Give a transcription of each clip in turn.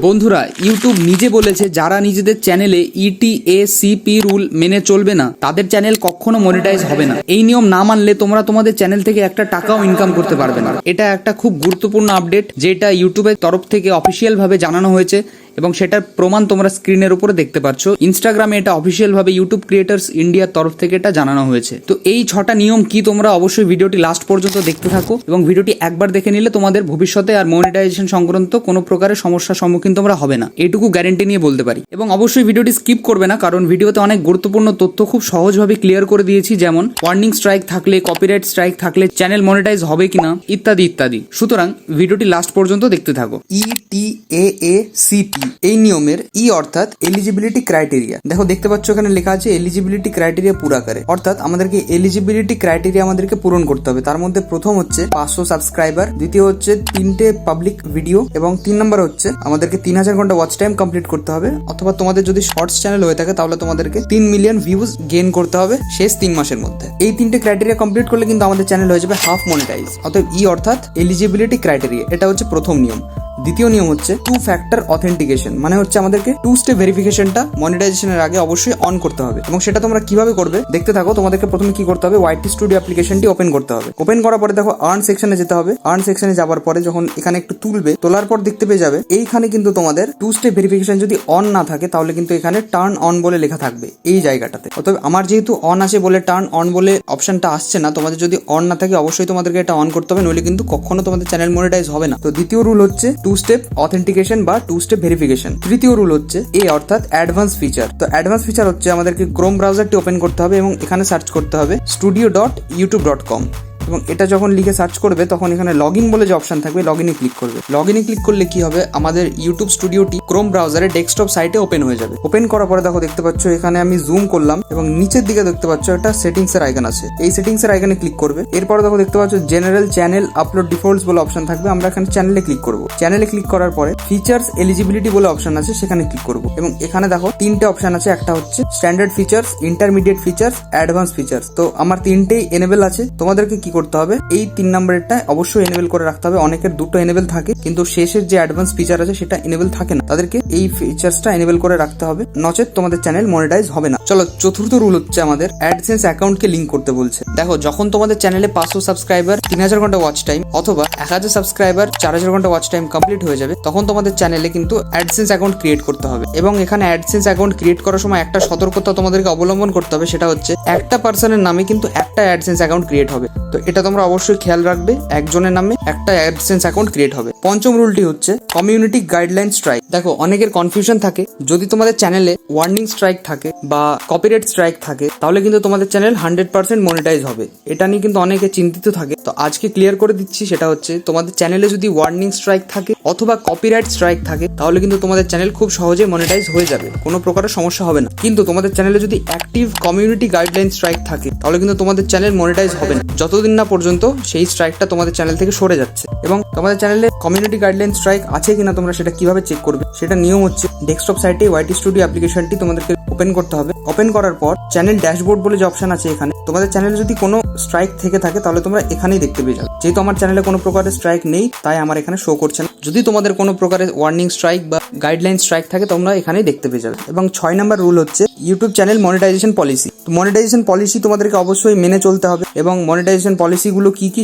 বন্ধুরা, ইউটিউব নিজে বলেছে যারা নিজেদের চ্যানেলে ইটিএসিপি রুল মেনে চলবে না তাদের চ্যানেল কখনো মনিটাইজ হবে না। এই নিয়ম না মানলে তোমরা তোমাদের চ্যানেল থেকে একটা টাকাও ইনকাম করতে পারবে না। এটা একটা খুব গুরুত্বপূর্ণ আপডেট যেটা ইউটিউবের তরফ থেকে অফিসিয়াল ভাবে জানানো হয়েছে এবং সেটার প্রমাণ তোমরা স্ক্রিনের উপরে দেখতে পাচ্ছ। ইনস্টাগ্রামে এটা অফিসিয়াল ভাবে ইউটিউব ক্রিয়েটার্স ইন্ডিয়ার তরফ থেকে এটা জানানো হয়েছে। তো এই 6টা নিয়ম কি তোমরা অবশ্যই ভিডিওটি লাস্ট পর্যন্ত দেখতে থাকো এবং ভিডিওটি একবার দেখে নিলে তোমাদের ভবিষ্যতে আর মনিটাইজেশন সংক্রান্ত কোনো প্রকারের সমস্যার সম্মুখীন তোমরা হবে না, এইটুকু গ্যারেন্টি নিয়ে বলতে পারি। এবং অবশ্যই ভিডিওটি স্কিপ করবে না, কারণ ভিডিওতে অনেক গুরুত্বপূর্ণ তথ্য খুব সহজভাবে ক্লিয়ার করে দিয়েছি, যেমন ওয়ার্নিং স্ট্রাইক থাকলে, কপিরাইট স্ট্রাইক থাকলে চ্যানেল মনিটাইজ হবে কিনা, ইত্যাদি ইত্যাদি। সুতরাং ভিডিওটি লাস্ট পর্যন্ত দেখতে থাকো। ইটিএএসিপি এই নিয়মের ই অর্থাৎ এলিজিবিলিটি ক্রাইটেরিয়া। দেখো, দেখতে পাচ্ছ এখানে লেখা আছে এলিজিবিলিটি ক্রাইটেরিয়া পুরা করে, অর্থাৎ আমাদেরকে এলিজিবিলিটি ক্রাইটেরিয়া আমাদেরকে পূরণ করতে হবে। তার মধ্যে প্রথম হচ্ছে 500 সাবস্ক্রাইবার, দ্বিতীয় হচ্ছে 3টে পাবলিক ভিডিও এবং 3 নম্বর হচ্ছে আমাদেরকে 3000 ঘন্টা ওয়াচ টাইম কমপ্লিট করতে হবে, অথবা তোমাদের যদি শর্টস চ্যানেল হয়ে থাকে তাহলে তোমাদেরকে 3 মিলিয়ন ভিউজ গেইন করতে হবে শেষ 3 মাসের মধ্যে। এই 3টে ক্রাইটেরিয়া কমপ্লিট করলে কিন্তু আমাদের চ্যানেল হয়ে যাবে হাফ মনিটাইজ। অতএব ই অর্থাৎ এলিজিবিলিটি ক্রাইটেরিয়া, এটা হচ্ছে প্রথম নিয়ম। দ্বিতীয় নিয়ম হচ্ছে 2 ফ্যাক্টর অথেন্টিকেশন, মানে হচ্ছে আমাদেরকে 2 স্টেপ ভেরিফিকেশনটা মনিটাইজেশনের আগে অবশ্যই অন করতে হবে। এবং সেটা তোমরা কিভাবে করবে দেখতে থাকো। তোমাদেরকে প্রথমে কি করতে হবে, ওয়াইটি স্টুডিও অ্যাপ্লিকেশনটি ওপেন করতে হবে। ওপেন করার পরে দেখো আর্ন সেকশনে যেতে হবে। আর্ন সেকশনে যাওয়ার পরে যখন এখানে একটু তুলবে, তোলার পর দেখতে পেয়ে যাবে এইখানে কিন্তু তোমাদের 2 স্টেপ ভেরিফিকেশন যদি অন না থাকে তাহলে কিন্তু এখানে টার্ন অন বলে লেখা থাকবে এই জায়গাটাতে। অতএব আমার যেহেতু অন আছে বলে টার্ন অন বলে অপশনটা আসছে না, তোমাদের যদি অন না থাকে অবশ্যই তোমাদেরকে এটা অন করতে হবে, নইলে কিন্তু কখনো তোমাদের চ্যানেল মনিটাইজ হবে না। তো দ্বিতীয় রুল হচ্ছে 2 স্টেপ অথেন্টিকেশন বা 2 স্টেপ ভেরিফিকেশন। তৃতীয় রুল হচ্ছে এ অর্থাৎ অ্যাডভান্স ফিচার। তো অ্যাডভান্স ফিচার হচ্ছে আমাদেরকে ক্রোম ব্রাউজারটি ওপেন করতে হবে এবং এখানে সার্চ করতে হবে studio.youtube.com এবং এটা যখন লিখে সার্চ করবে তখন এখানে লগ ইন বলে যে অপশন থাকবে লগইনে ক্লিক করবে। লগ ইনে ক্লিক করলে কি হবে, আমাদের ইউটিউব স্টুডিওটি ক্রোম ব্রাউজারে ডেস্কটপ সাইটে ওপেন হয়ে যাবে। ওপেন করার পরে দেখো দেখতে পাচ্ছ এখানে আমি জুম করলাম এবং নিচের দিকে দেখতে পাচ্ছ একটা সেটিংস এর আইকন আছে, এই সেটিংস এর আইকনে ক্লিক করবে। এরপর দেখো দেখতে পাচ্ছ জেনারেল চ্যানেল আপলোড ডিফল্টস বলে অপশন থাকবে, আমরা এখানে চ্যানেলে ক্লিক করব। চ্যানেলে ক্লিক করার পরে ফিচার্স এলিজিবিলিটি বলে অপশন আছে, সেখানে ক্লিক করব এবং এখানে দেখো 3টে অপশন আছে, একটা হচ্ছে standard features, intermediate features, advance features. তো আমার 3টেই এনেবল আছে। তোমাদেরকে কি করতে হবে, এই 3 নম্বরেরটা অবশ্যই এনেবল করে রাখতে হবে। অনেকের 2টো এনেবল থাকে কিন্তু শেষের যে অ্যাডভান্স ফিচার আছে সেটা এনেবল থাকে না, তাদেরকে এই ফিচার্সটা এনেবল করে রাখতে হবে, নচেত তোমাদের চ্যানেল মনিটাইজ হবে না। চলো, চতুর্থ রুল হচ্ছে আমাদের অ্যাডসেন্স অ্যাকাউন্টকে লিংক করতে বলছে। দেখো, যখন তোমাদের চ্যানেলে 500 সাবস্ক্রাইবার, 3000 ঘন্টা ওয়াচ টাইম অথবা 1000 সাবস্ক্রাইবার, 4000 ঘন্টা ওয়াচ টাইম কমপ্লিট হয়ে যাবে, তখন তোমাদের চ্যানেলে কিন্তু অ্যাডসেন্স অ্যাকাউন্ট ক্রিয়েট করতে হবে। এবং এখানে অ্যাডসেন্স অ্যাকাউন্ট ক্রিয়েট করার সময় একটা সতর্কতা তোমাদেরকে অবলম্বন করতে হবে, সেটা হচ্ছে একটা পার্সনের নামে কিন্তু একটা অ্যাডসেন্স অ্যাকাউন্ট ক্রিয়েট হবে। তো এটা তোমরা অবশ্যই খেয়াল রাখবে, একজনের নামে একটা অ্যাডসেন্স অ্যাকাউন্ট ক্রিয়েট হবে। পঞ্চম রুলটি হচ্ছে কমিউনিটি গাইডলাইন স্ট্রাইক। দেখো, অনেকের কনফিউশন থাকে, যদি তোমাদের চ্যানেলে ওয়ার্নিং স্ট্রাইক থাকে বা কপিরাইট স্ট্রাইক থাকে তাহলে কিন্তু তোমাদের চ্যানেল 100% মনিটাইজ হবে। এটা নিয়ে কিন্তু অনেকে চিন্তিত থাকে। তো আজকে ক্লিয়ার করে দিচ্ছি, সেটা হচ্ছে তোমাদের চ্যানেলে যদি ওয়ার্নিং স্ট্রাইক থাকে অথবা কপিরাইট স্ট্রাইক থাকে তাহলে কিন্তু তোমাদের চ্যানেল খুব সহজে মনিটাইজ হয়ে যাবে, কোনো প্রকারের সমস্যা হবে না। কিন্তু তোমাদের চ্যানেলে যদি অ্যাক্টিভ কমিউনিটি গাইডলাইন স্ট্রাইক থাকে তাহলে কিন্তু তোমাদের চ্যানেল মনিটাইজ হবে না, যতদিন না পর্যন্ত সেই স্ট্রাইকটা তোমাদের চ্যানেল থেকে সরে যাচ্ছে। এবং তোমাদের চ্যানেলে কমিউনিটি গাইডলাইন স্ট্রাইক আছে কিনা তোমরা সেটা কিভাবে চেক করবে, সেটা নিয়ম হচ্ছে ডেস্কটপ সাইটে ওয়াইটি স্টুডিও অ্যাপ্লিকেশনটি তোমাদেরকে ওপেন করতে হবে। ওপেন করার পর চ্যানেল ড্যাশবোর্ড বলে যে অপশন আছে, এখানে তোমাদের চ্যানেলে যদি কোনো স্ট্রাইক থেকে থাকে তাহলে তোমরা এখানেই দেখতে পেয়ে যাবে। যেহেতু আমার চ্যানেলে কোনো প্রকারের স্ট্রাইক নেই তাই আমার এখানে শো করছে না। যদি তোমাদের কোনো প্রকারের ওয়ার্নিং স্ট্রাইক বা গাইডলাইন স্ট্রাইক থাকে তোমরা এখানেই দেখতে পেয়ে যাবে। এবং 6 নম্বর রুল হচ্ছে YouTube channel monetization policy. Monetization policy তোমাদেরকে অবশ্যই মেনে চলতে হবে এবং মনিটাইজেশন পলিসিগুলো কি কি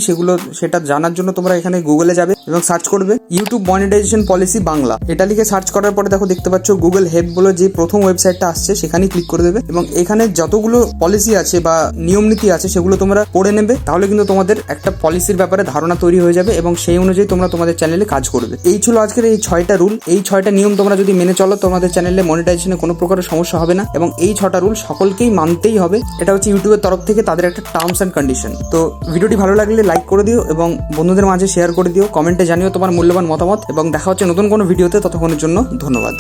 সেটা জানার জন্য তোমরা এখানে গুগলে যাবে এবং সার্চ করবে ইউটিউব মনিটাইজেশন পলিসি বাংলা। এটা লিখে সার্চ করার পরে দেখো দেখতে পাচ্ছ গুগল হেল্প বলে যে প্রথম ওয়েবসাইটটা আসছে সেখানে ক্লিক করে দেবে এবং এখানে যতগুলো পলিসি আছে বা নিয়ম নীতি আছে সেগুলো তোমরা পড়ে নেবে। তাহলে কিন্তু তোমাদের একটা পলিসির ব্যাপারে ধারণা তৈরি হয়ে যাবে এবং সেই অনুযায়ী তোমরা তোমাদের চ্যানেলে কাজ করবে। এই ছিল আজকের এই 6টা রুল। এই 6টা নিয়ম তোমরা যদি মেনে চলো তোমাদের চ্যানেলে মনিটাইজেশনে কোনো প্রকারের সমস্যা হবে না এবং এই 6টা রুল সকলকেই মানতেই হবে। এটা হচ্ছে ইউটিউবের তরফ থেকে তাদের একটা টার্মস অ্যান্ড কন্ডিশন। তো ভিডিওটি ভালো লাগলে লাইক করে দিও এবং বন্ধুদের মাঝে শেয়ার করে দিও, কমেন্টে জানিও তোমার মূল্যবান মতামত এবং দেখা হচ্ছে নতুন কোনো ভিডিওতে। ততক্ষণের জন্য ধন্যবাদ।